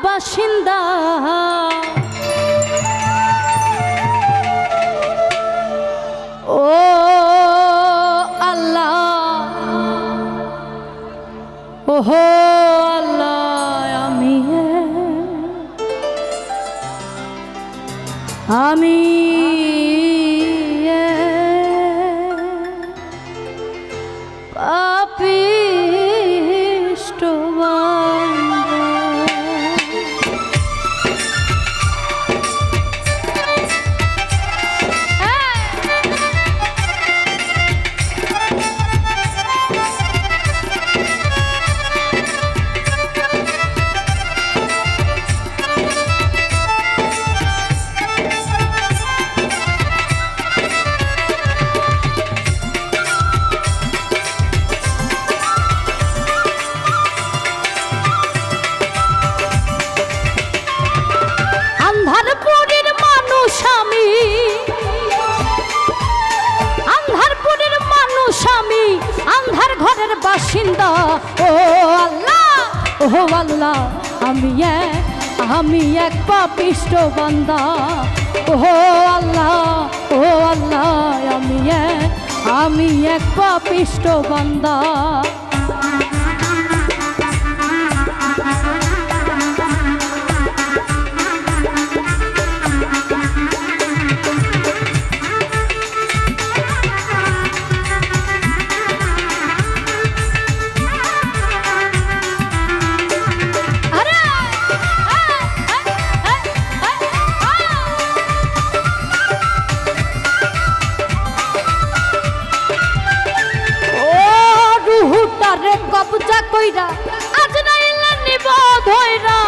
বাসিন্দা ও আল্লাহ ওহো আল্লাহ আমি পাপিষ্ঠ বান্দা আন্ধার ঘরের বাসিন্দা ও আল্লাহ ও আল্লাহ আমি এক পাপিষ্ঠ বান্দা ও আল্লাহ আমি এক পাপিষ্ঠ বান্দা কবজা কইরা আজ নাইলা নিব ধইরা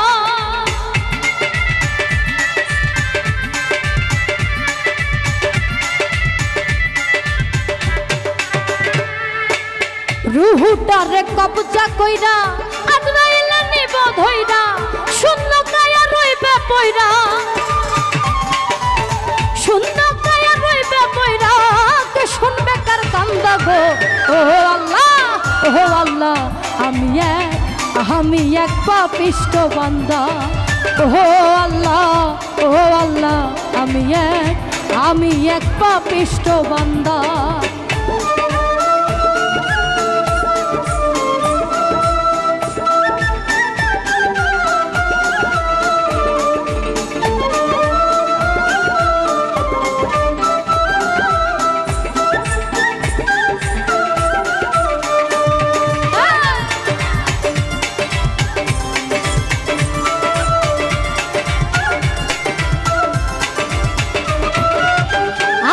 রুহুটারে কবজা কইরা আজ নাইলা নিব ধইরা শূন্য কায়া রইবে পয়রা শূন্য কায়া রইবে পয়রা কে শুনবে কার কান্দা গো ও আল্লাহ ও আল্লাহ আমি এক পাপিষ্ঠ বান্দা ও আল্লাহ আমি এক পাপিষ্ঠ বান্দা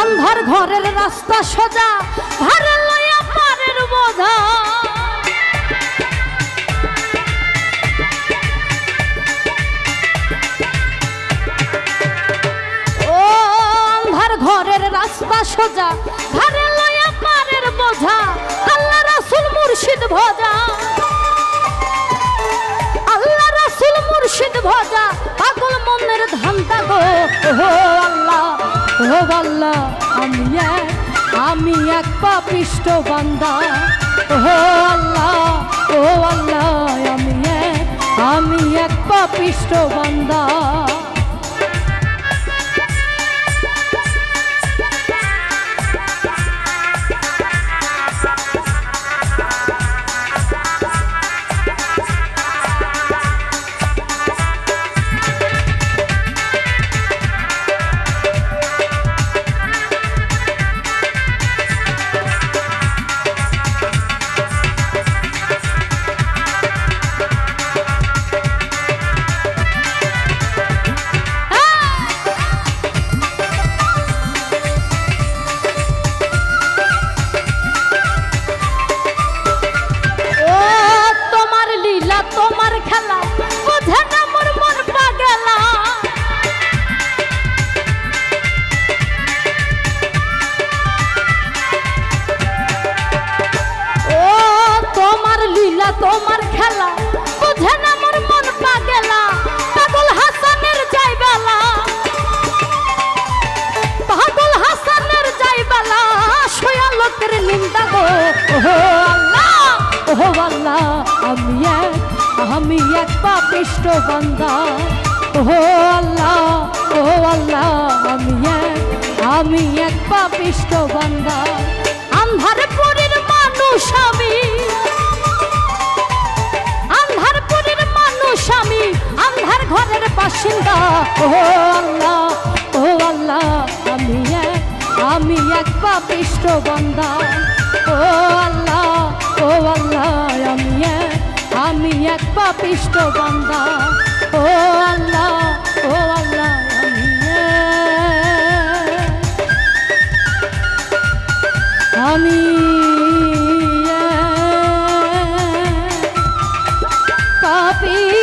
আন্ধার ঘরের রাস্তা সোজা ভারে লইয়া পারের বোঝা ও আন্ধার ঘরের রাস্তা সোজা ভারে লইয়া পারের বোঝা আল্লাহ রাসূল মুর্শিদ ভজা আল্লাহ রাসূল মুর্শিদ ভজা পাগল মনের ধান্দা গো ও আল্লাহ ও আল্লাহ আমি এক পাপিষ্ঠ বান্দা ও আল্লাহ আমি এক পাপিষ্ঠ বান্দা তোমার খেলা বুঝে না মোর মন পাগলা পাগল হাসানের যাইবালা পাগল হাসানের যাইবালা সোয়া লোকের নিন্দা গো ও আল্লাহ আমি এক পাপিষ্ঠ বান্দা। ও আল্লাহ, ও আল্লাহ, আমি এক পাপিষ্ঠ বান্দা। আন্ধারপুরের মানুষ আমি, আন্ধারপুরের মানুষ আমি, আন্ধার ঘরের বাসিন্দা। ও আল্লাহ, ও আল্লাহ, আমি এক পাপিষ্ঠ বান্দা। ও আল্লাহ, ও আল্লাহ, আমি এক পাপিষ্ঠ বান্দা। ও আল্লাহ, ও আল্লাহ, আমি পাপী।